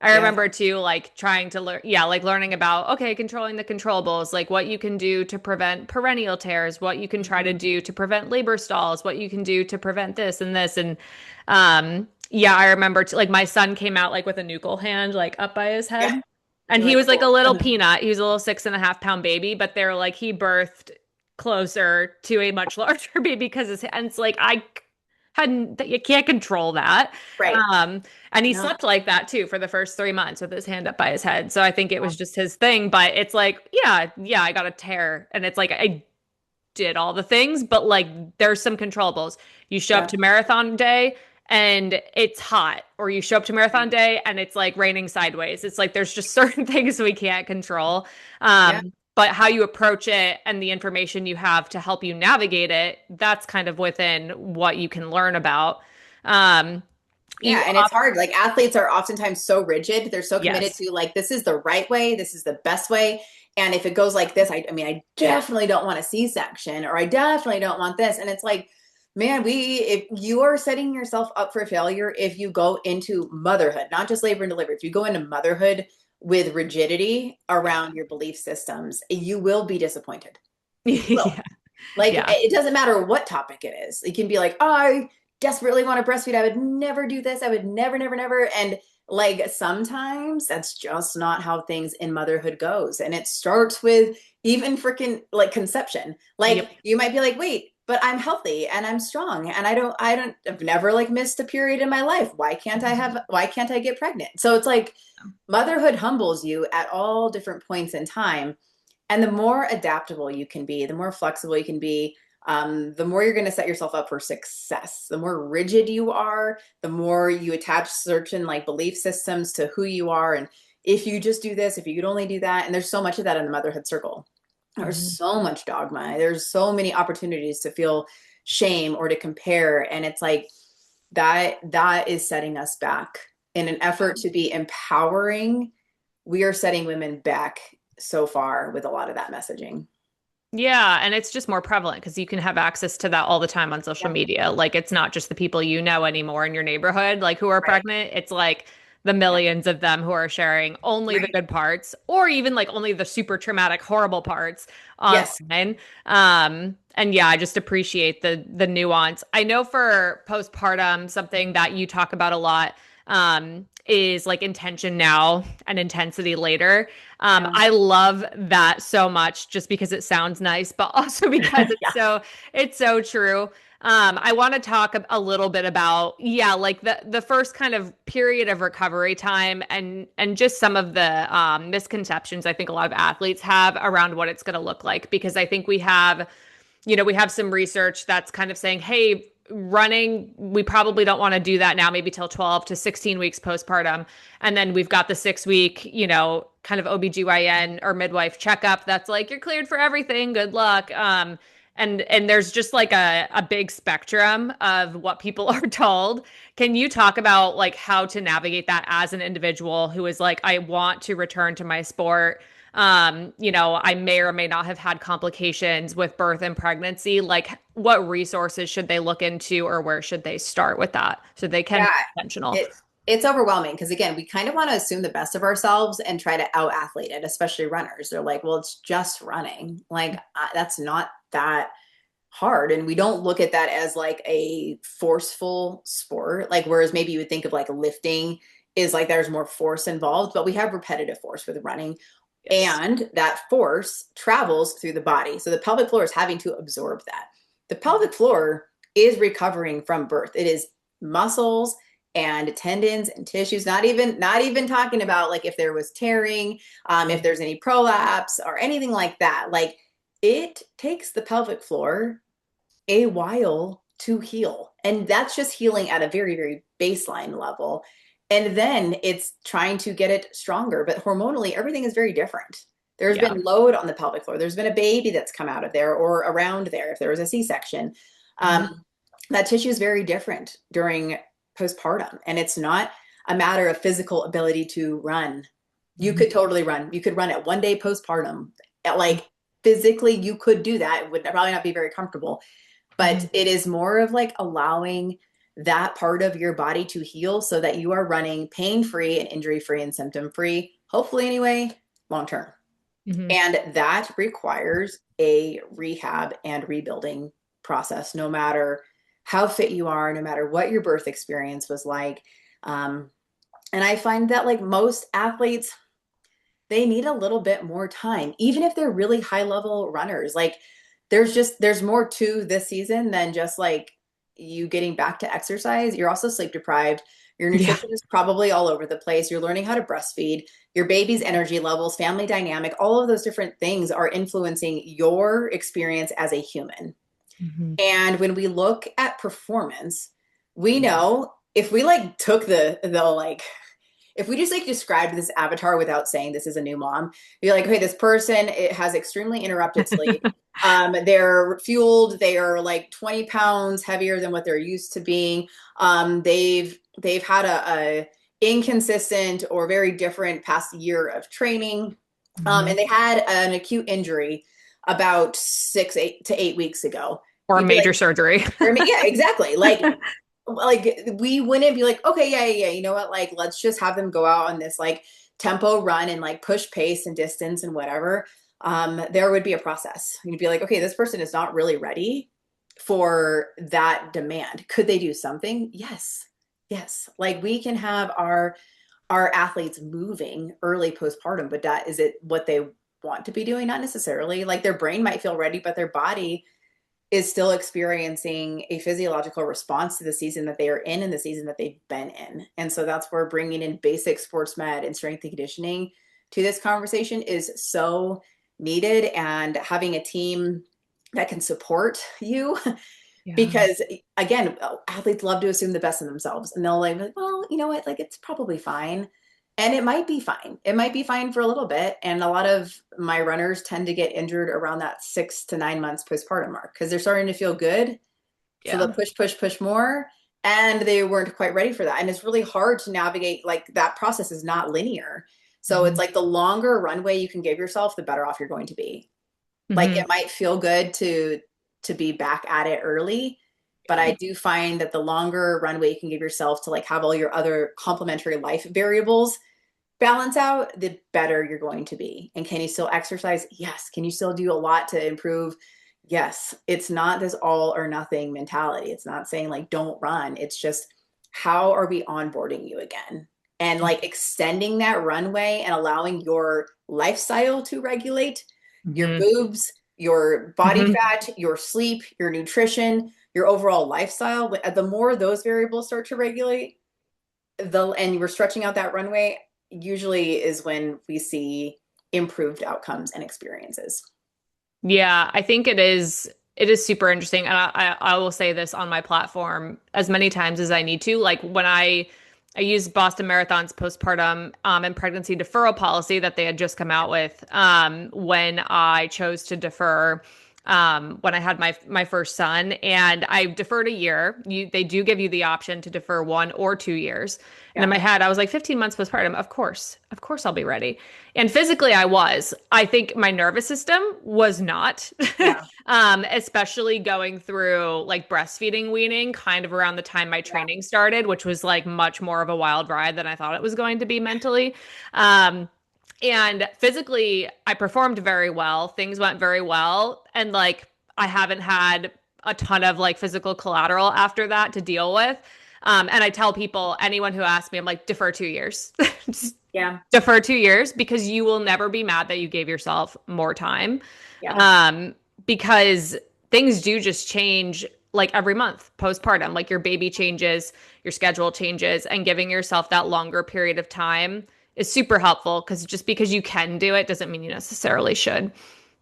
I Yeah. remember too like trying to learn like learning about okay, controlling the controllables, like what you can do to prevent perennial tears, what you can try to Mhm. do to prevent labor stalls, what you can do to prevent this and this yeah, I remember like my son came out like with a nuchal hand like up by his Yeah. head. And You're he like, was like a cool. little peanut. He was a little 6.5 pound baby, but they're like he birthed closer to a much larger baby because his hands like I hadn't you can't control that. Right. Um and he No. slept like that too for the first 3 months with his hand up by his head. So I think it was just his thing, but it's like, yeah, I got a tear and it's like I did all the things, but like there's some controllables. You show up Yeah. to marathon day and it's hot, or you show up to marathon day and it's like raining sideways. It's like there's just certain things we can't control. Yeah. But how you approach it and the information you have to help you navigate it, that's kind of within what you can learn about. Um, you Yeah, and it's op- hard. Like athletes are oftentimes so rigid. They're so committed yes. to like this is the right way, this is the best way. And if it goes like this, I mean, I definitely don't want a C-section, or I definitely don't want this. And it's like, man, if you are setting yourself up for failure if you go into motherhood, not just labor and delivery, if you go into motherhood with rigidity Yeah. around your belief systems, you will be disappointed. You will. Yeah. Like Yeah. it doesn't matter what topic it is. It can be like, oh, I desperately want to breastfeed. I would never do this. I would never, never, never. And like sometimes that's just not how things in motherhood goes. And it starts with even freaking like conception. Like Yep. you might be like, wait, but I'm healthy and I'm strong and I've never like missed a period in my life. Why can't I get pregnant? So it's like motherhood humbles you at all different points in time, and the more adaptable you can be, the more flexible you can be, the more you're going to set yourself up for success. The more rigid you are, the more you attach certain like belief systems to who you are. And if you just do this, if you could only do that. And there's so much of that in the motherhood circle. There's Mhm. so much dogma. There's so many opportunities to feel shame or to compare. And it's like that is setting us back in an effort to be empowering. We are setting women back so far with a lot of that messaging. Yeah, and it's just more prevalent because you can have access to that all the time on social Yeah. media. Like it's not just the people you know anymore in your neighborhood, like who are Right. pregnant. It's like the Yeah. millions of them who are sharing only the Right. good parts or even like only the super traumatic, horrible parts Yes. online. And yeah, I just appreciate the nuance. I know for postpartum, something that you talk about a lot is like intention now and intensity later. Yeah. I love that so much just because it sounds nice, but also because Yeah. it's so true. I want to talk a little bit about, yeah, like the first kind of period of recovery time and just some of the misconceptions I think a lot of athletes have around what it's going to look like. Because I think we have some research that's kind of saying, hey, running, we probably don't want to do that now, maybe till 12 to 16 weeks postpartum. And then we've got the 6 week, kind of OBGYN or midwife checkup that's like, you're cleared for everything. Good luck. And there's just like a big spectrum of what people are told. Can you talk about like how to navigate that as an individual who is like, I want to return to my sport? I may or may not have had complications with birth and pregnancy. Like, what resources should they look into, or where should they start with that so they can Yeah. be intentional? It's overwhelming because again, we kind of want to assume the best of ourselves and try to out athlete it, especially runners. They're like, well, it's just running. Like that's not that hard. And we don't look at that as like a forceful sport. Like whereas maybe you would think of like lifting is like there's more force involved, but we have repetitive force with running. Yes. And that force travels through the body. So the pelvic floor is having to absorb that. The pelvic floor is recovering from birth. It is muscles and tendons and tissues, not even talking about like if there was tearing, if there's any prolapse or anything like that. Like it takes the pelvic floor a while to heal. And that's just healing at a very, very baseline level. And then it's trying to get it stronger. But hormonally, everything is very different. There's Yeah. been load on the pelvic floor. There's been a baby that's come out of there or around there if there was a C-section. Mhm. That tissue is very different during postpartum. And it's not a matter of physical ability to run. You Mhm. could totally run. You could run at 1 day postpartum at like physically you could do that. It would probably not be very comfortable, but Mhm. it is more of like allowing that part of your body to heal so that you are running pain-free and injury-free and symptom-free, hopefully anyway, long term. Mhm. And that requires a rehab and rebuilding process, no matter how fit you are, no matter what your birth experience was like. Um, and I find that like most athletes, they need a little bit more time, even if they're really high level runners. Like there's more to this season than just like you getting back to exercise. You're also sleep deprived. Your Yeah. nutrition is probably all over the place. You're learning how to breastfeed. Your baby's energy levels, family dynamic, all of those different things are influencing your experience as a human. Mhm. And when we look at performance, we know if we like took the like if we just like described this avatar without saying this is a new mom, you're like, okay, this person it has extremely interrupted sleep. They're fueled. They are like 20 pounds heavier than what they're used to being. They've had a inconsistent or very different past year of training, and Mhm. they had an acute injury about 8 to 8 weeks ago. Or You'd be like, major surgery. I mean, yeah, exactly. Like we wouldn't be like, okay, yeah, you know what? Like, let's just have them go out on this like tempo run and like push pace and distance and whatever. There would be a process. You'd be like, okay, this person is not really ready for that demand. Could they do something? Yes. Yes. Like we can have our athletes moving early postpartum, but that is it what they want to be doing? Not necessarily. Like their brain might feel ready, but their body is still experiencing a physiological response to the season that they are in and the season that they've been in. And so that's where bringing in basic sports med and strength and conditioning to this conversation is so needed, and having a team that can support you Yeah. because again, athletes love to assume the best in themselves and they'll like, well, you know what, like it's probably fine. And it might be fine. It might be fine for a little bit. And a lot of my runners tend to get injured around that 6 to 9 months postpartum mark because they're starting to feel good. So they'll Yeah. push more. And they weren't quite ready for that. And it's really hard to navigate. Like that process is not linear. So it's Mhm. like the longer runway you can give yourself, the better off you're going to be. Like it Mhm. might feel good to be back at it early, but I Yeah. do find that the longer runway you can give yourself to like have all your other complementary life variables balance out, the better you're going to be. And can you still exercise? Yes. Can you still do a lot to improve? Yes. It's not this all or nothing mentality. It's not saying like don't run. It's just how are we onboarding you again? And like extending that runway and allowing your lifestyle to regulate your Mhm. boobs, your body Mhm. fat, your sleep, your nutrition, your overall lifestyle. The more those variables start to regulate, and we're stretching out that runway, usually is when we see improved outcomes and experiences. Yeah, I think it is super interesting. And I will say this on my platform as many times as I need to. Like when I use Boston Marathon's postpartum and pregnancy deferral policy that they had just come out with when I chose to defer when I had my first son, and I deferred a year. They do give you the option to defer 1 or 2 years. And in Yeah. my head, I was like, 15 months postpartum, of course I'll be ready. And physically, I was. I think my nervous system was not, Yeah. especially going through like breastfeeding, weaning, kind of around the time my Yeah. training started, which was like much more of a wild ride than I thought it was going to be mentally. Um, and physically, I performed very well. Things went very well. And like, I haven't had a ton of like physical collateral after that to deal with. And I tell people, anyone who asks me, I'm like, defer 2 years. Just Yeah. defer 2 years because you will never be mad that you gave yourself more time. Yeah. Um, because things do just change like every month postpartum. Like your baby changes, your schedule changes, and giving yourself that longer period of time is super helpful because just because you can do it doesn't mean you necessarily should.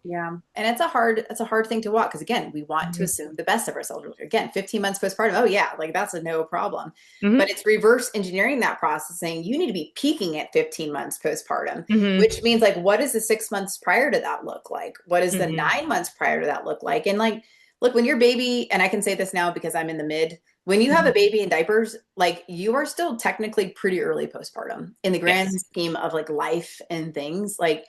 Yeah. And it's a hard thing to walk because again, we want to Mhm. assume the best of ourselves. Again, 15 months postpartum. Oh yeah, like that's a no problem. But Mhm. it's reverse engineering that process saying you need to be peaking at 15 months postpartum, Mhm. which means like what does the 6 months prior to that look like? What does the Mhm. 9 months prior to that look like? And like, look, when your baby, and I can say this now because I'm in the mid, when you have a Mhm. baby in diapers, like you are still technically pretty early postpartum in the grand Yes. scheme of like life and things. Like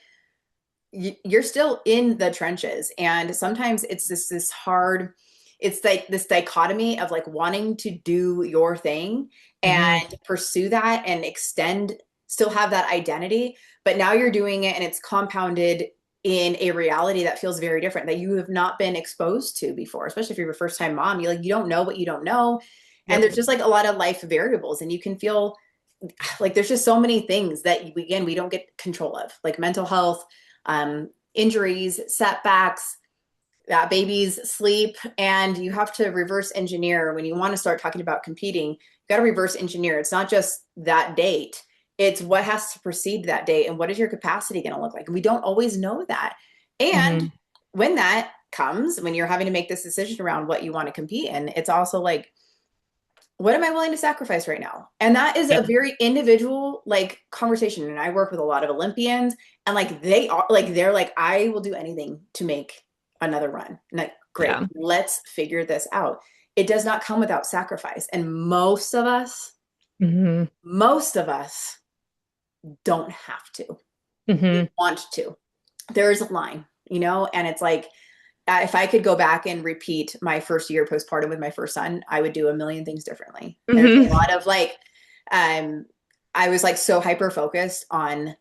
you're still in the trenches. And sometimes it's this hard, it's like this dichotomy of like wanting to do your thing Hmm. and pursue that and extend, still have that identity, but now you're doing it and it's compounded in a reality that feels very different that you have not been exposed to before, especially if you're a first time mom. You like, you don't know what you don't know. And Yep. there's just like a lot of life variables, and you can feel like there's just so many things that again we don't get control of, like mental health, injuries, setbacks, babies, sleep, and you have to reverse engineer when you want to start talking about competing. You got to reverse engineer. It's not just that date. It's what has to precede that date and what is your capacity going to look like. And we don't always know that. And Hmm. when that comes, when you're having to make this decision around what you want to compete in, it's also like, what am I willing to sacrifice right now? And that is a Yep. very individual like conversation. And I work with a lot of Olympians, and like they are like, they're like, I will do anything to make another run. And like, great, Yeah. let's figure this out. It does not come without sacrifice. And Hmm. most of us don't have to. We Hmm. want to. There's a line, and it's like, if I could go back and repeat my first year postpartum with my first son, I would do a million things differently. There's a Hmm. lot of like, um, I was like so hyper focused on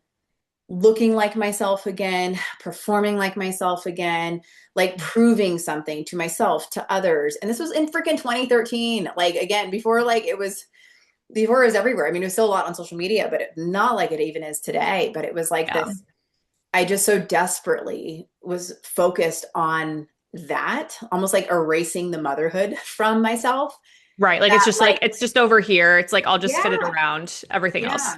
looking like myself again, performing like myself again, like proving something to myself, to others. And this was in freaking 2013. Like again, before it was everywhere. I mean, it was still a lot on social media, but not like it even is today. But it was like Yeah. this, I just so desperately was focused on that, almost like erasing the motherhood from myself. Right. Like it's That just like like, it's just over here. It's like I'll just fit it yeah, around everything yeah. else.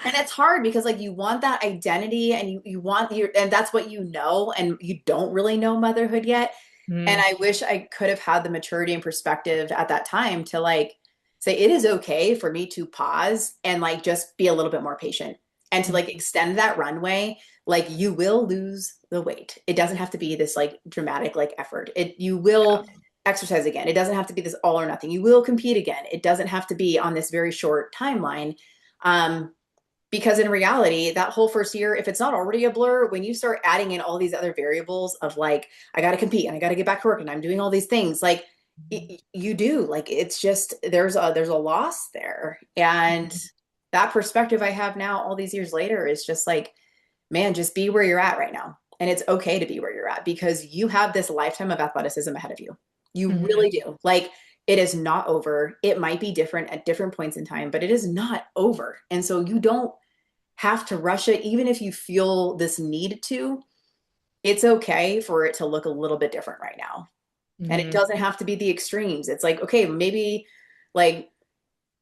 And it's hard because like you want that identity, and you want your, and that's what you know, and you don't really know motherhood yet. And Mm. I wish I could have had the maturity and perspective at that time to like say it is okay for me to pause and like just be a little bit more patient and to like extend that runway. Like you will lose the weight. It doesn't have to be this like dramatic like effort. You Yeah. will exercise again. It doesn't have to be this all or nothing. You will compete again. It doesn't have to be on this very short timeline. Um, because in reality, that whole first year, if it's not already a blur, when you start adding in all these other variables of like, I got to compete and I got to get back to work and I'm doing all these things, like you do, like, it's just, there's a loss there. And that perspective I have now, all these years later, is just like, man, just be where you're at right now. And it's okay to be where you're at because you have this lifetime of athleticism ahead of you. You Hmm. really do. Like, it is not over. It might be different at different points in time, but it is not over. And so you don't have to rush it, even if you feel this need to. It's okay for it to look a little bit different right now. And it Hmm. doesn't have to be the extremes. It's like, okay, like,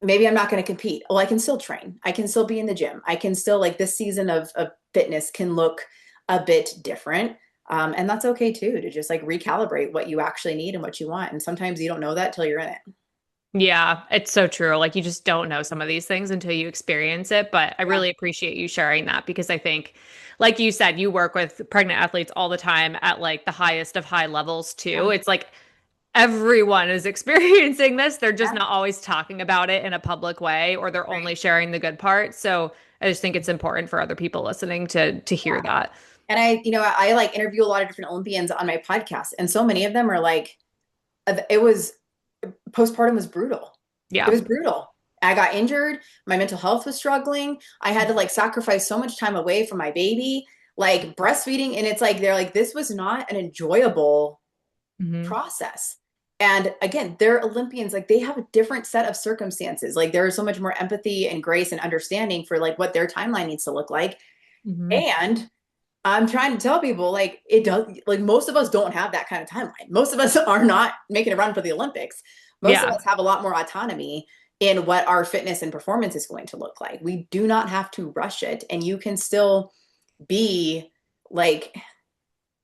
maybe I'm not going to compete. Well, I can still train. I can still be in the gym. I can still, like, this season of fitness can look a bit different. And that's okay too, to just like recalibrate what you actually need and what you want. And sometimes you don't know that till you're in it. Yeah, it's so true. Like you just don't know some of these things until you experience it. But I Yeah. really appreciate you sharing that because I think, like you said, you work with pregnant athletes all the time at like the highest of high levels too. Yeah. It's like everyone is experiencing this. They're just Yeah. not always talking about it in a public way or they're Right. only sharing the good part. So I just think it's important for other people listening to hear Yeah. that. And I like interview a lot of different Olympians on my podcast, and so many of them are like, it was postpartum was brutal. It Yeah. was brutal. I got injured. My mental health was struggling. I had to like sacrifice so much time away from my baby, like breastfeeding. And it's like, they're like, this was not an enjoyable Hmm. process. And again, they're Olympians, like they have a different set of circumstances. Like there is so much more empathy and grace and understanding for like what their timeline needs to look like. Hmm. And I'm trying to tell people like it does, like most of us don't have that kind of timeline. Most of us are not making a run for the Olympics. Most of Yeah. us have a lot more autonomy in what our fitness and performance is going to look like. We do not have to rush it, and you can still be like,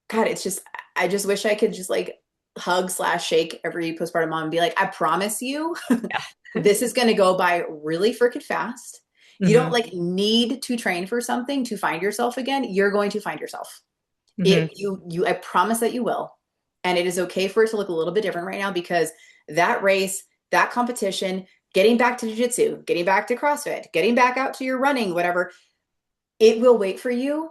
God, it's just, I just wish I could just like hug slash shake every postpartum mom and be like, I promise you, Yeah. this is going to go by really freaking fast. You don't Hmm. like need to train for something to find yourself again. You're going to find yourself. Hmm. I promise that you will. And it is okay for it to look a little bit different right now because that race, that competition, getting back to jiu-jitsu, getting back to CrossFit, getting back out to your running, whatever, it will wait for you.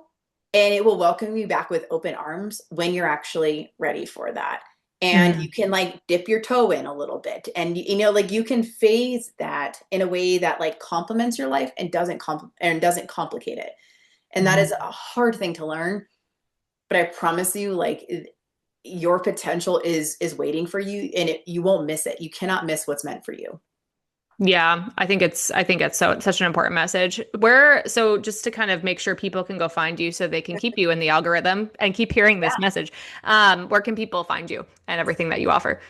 and it will welcome you back with open arms when you're actually ready for that. And Mm. you can like dip your toe in a little bit, and like you can phase that in a way that like complements your life and doesn't complicate it. And that is Mhm. a hard thing to learn, but I promise you, like your potential is waiting for you, and you won't miss it. You cannot miss what's meant for you. Yeah, I think it's such an important message. So just to kind of make sure people can go find you so they can keep you in the algorithm and keep hearing this message. Where can people find you and everything that you offer?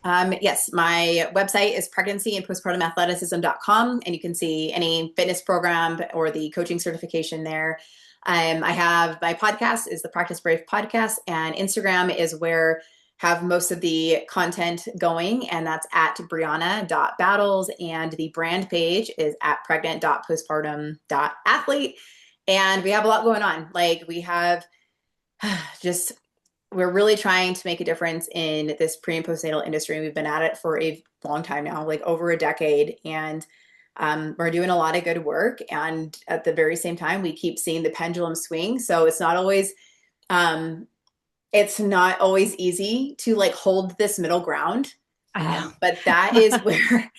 Yes, my website is pregnancy and postpartum athleticism.com, and you can see any fitness program or the coaching certification there. I have my podcast is the Practice Brave podcast, and Instagram is where have most of the content going, and that's at Brianna.Battles, and the brand page is at pregnant.postpartum.athlete. And we have a lot going on. Like we have just we're really trying to make a difference in this pre and postnatal industry. We've been at it for a long time now, like over a decade, and we're doing a lot of good work. And at the very same time, we keep seeing the pendulum swing. So um, it's not always easy to like hold this middle ground. I know. But that is where,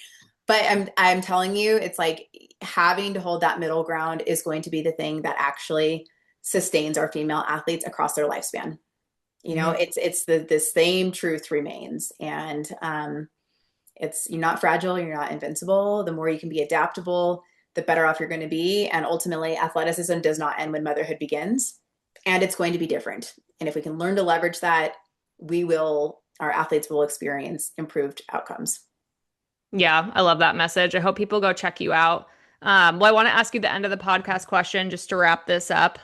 but I'm telling you, it's like having to hold that middle ground is going to be the thing that actually sustains our female athletes across their lifespan. Mhm. It's the same truth remains. And it's you're not fragile, you're not invincible. The more you can be adaptable, the better off you're going to be. And ultimately, athleticism does not end when motherhood begins, and it's going to be different. And if we can learn to leverage that, our athletes will experience improved outcomes. Yeah, I love that message. I hope people go check you out. Well, I want to ask you the end of the podcast question just to wrap this up,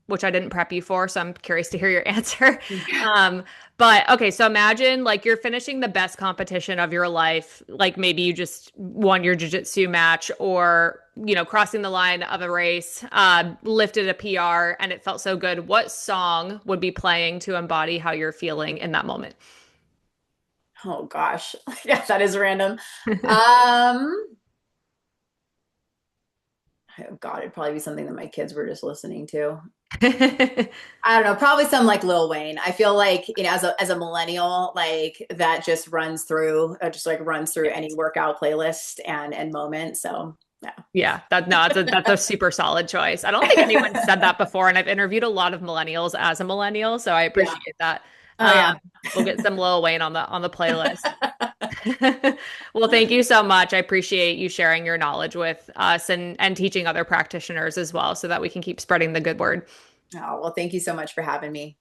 which I didn't prep you for, so I'm curious to hear your answer. Um, but okay, so imagine like you're finishing the best competition of your life, like maybe you just won your jiu-jitsu match or, crossing the line of a race, lifted a PR and it felt so good. What song would be playing to embody how you're feeling in that moment? Oh gosh, yeah, that is random. Um, oh God, it'd probably be something that my kids were just listening to. I don't know, probably some like Lil Wayne. I feel like, as a millennial, like that just like runs through any workout playlist and moment. So Yeah, that's a super solid choice. I don't think anyone said that before, and I've interviewed a lot of millennials as a millennial, so I yeah. appreciate that. Oh yeah. We'll get some Lil Wayne on the playlist. Well, thank you so much. I appreciate you sharing your knowledge with us and teaching other practitioners as well, so that we can keep spreading the good word. Oh, well, thank you so much for having me.